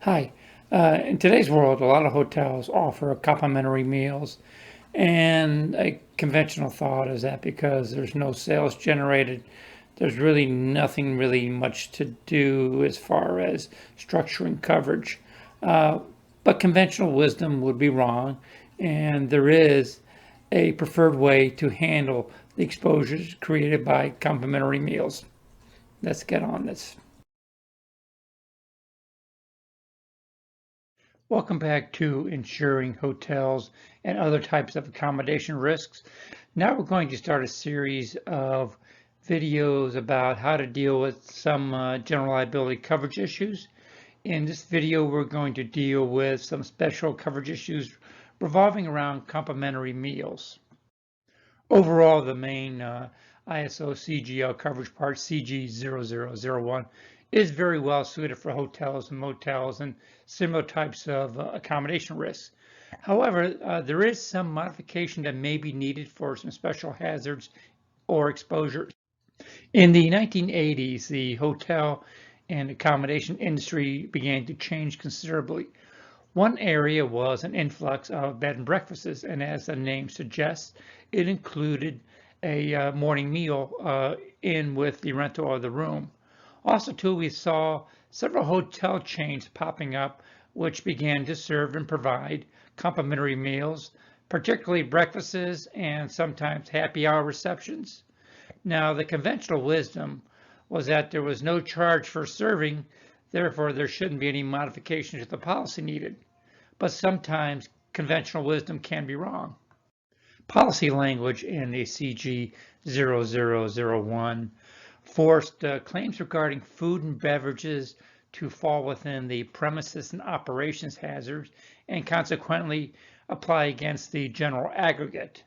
Hi. In today's world, a lot of hotels offer complimentary meals, and a conventional thought is that because there's no sales generated, there's really nothing really much to do as far as structuring coverage. Uh, but conventional wisdom would be wrong, and there is a preferred way to handle the exposures created by complimentary meals. Let's get on this. Welcome back to Insuring Hotels and Other Types of Accommodation Risks. Now we're going to start a series of videos about how to deal with some general liability coverage issues. In this video, we're going to deal with some special coverage issues revolving around complimentary meals. Overall, the main ISO CGL coverage part, CG0001, is very well suited for hotels and motels and similar types of accommodation risks. However, there is some modification that may be needed for some special hazards or exposures. In the 1980s, the hotel and accommodation industry began to change considerably. One area was an influx of bed and breakfasts, and as the name suggests, it included a morning meal in with the rental of the room. Also, too, we saw several hotel chains popping up, which began to serve and provide complimentary meals, particularly breakfasts and sometimes happy hour receptions. Now, the conventional wisdom was that there was no charge for serving, therefore there shouldn't be any modification to the policy needed. But sometimes conventional wisdom can be wrong. Policy language in the CG 0001 forced claims regarding food and beverages to fall within the premises and operations hazards and consequently apply against the general aggregate.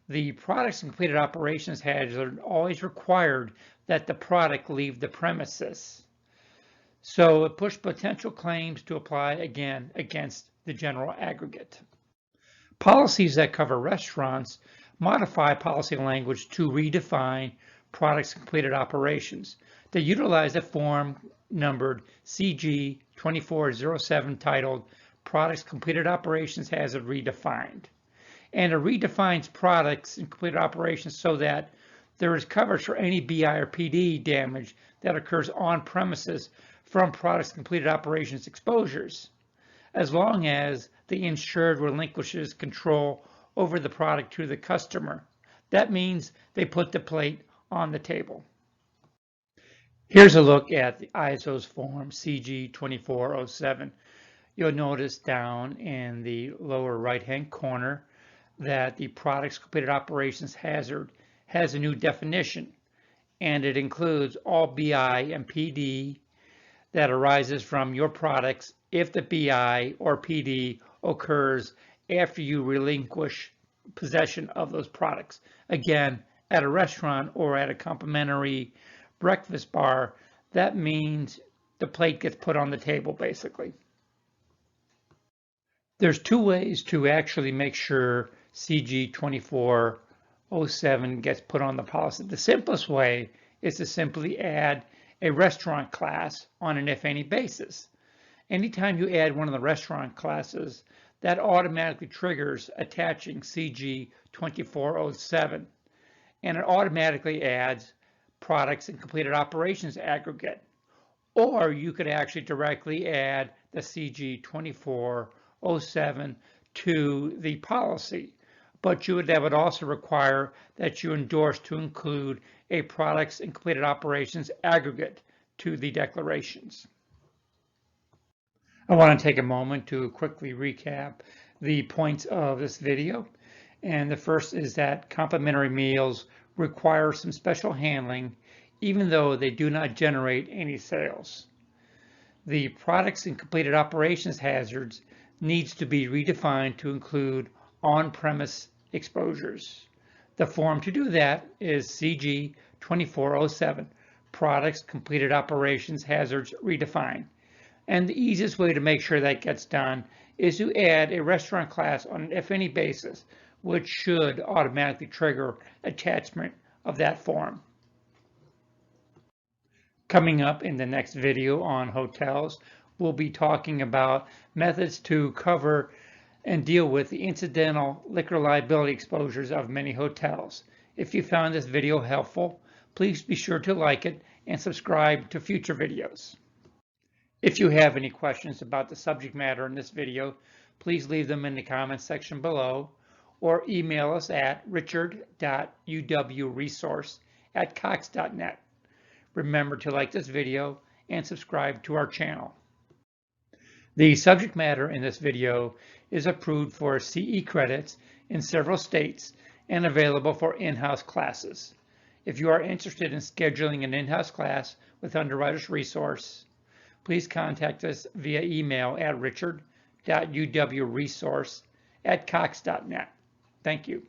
The products and completed operations hazard always required that the product leave the premises. So it pushed potential claims to apply again against the general aggregate. Policies that cover restaurants modify policy language to redefine products completed operations. They utilize a form numbered CG 2407 titled Products Completed Operations Hazard Redefined. And it redefines products and completed operations so that there is coverage for any BI or PD damage that occurs on premises from products completed operations exposures, as long as the insured relinquishes control over the product to the customer. That means they put the plate on the table. Here's a look at the ISO's form CG 2407. You'll notice down in the lower right-hand corner that the products completed operations hazard has a new definition, and it includes all BI and PD that arises from your products if the BI or PD occurs after you relinquish possession of those products. Again, at a restaurant or at a complimentary breakfast bar, that means the plate gets put on the table, basically. There's two ways to actually make sure CG 2407 gets put on the policy. The simplest way is to simply add a restaurant class on an if any basis. Anytime you add one of the restaurant classes, that automatically triggers attaching CG 2407, and it automatically adds products and completed operations aggregate. Or you could actually directly add the CG 2407 to the policy, but that would also require that you endorse to include a products and completed operations aggregate to the declarations. I want to take a moment to quickly recap the points of this video. And the first is that complimentary meals require some special handling, even though they do not generate any sales. The products and completed operations hazards needs to be redefined to include on-premise exposures. The form to do that is CG 2407, Products Completed Operations Hazards Redefined. And the easiest way to make sure that gets done is to add a restaurant class on an if any basis, which should automatically trigger attachment of that form. Coming up in the next video on hotels, we'll be talking about methods to cover and deal with the incidental liquor liability exposures of many hotels. If you found this video helpful, please be sure to like it and subscribe to future videos. If you have any questions about the subject matter in this video, please leave them in the comments section below or email us at richard.uwresource@cox.net. Remember to like this video and subscribe to our channel. The subject matter in this video is approved for CE credits in several states and available for in-house classes. If you are interested in scheduling an in-house class with Underwriters Resource, please contact us via email at richard.uwresource@cox.net. Thank you.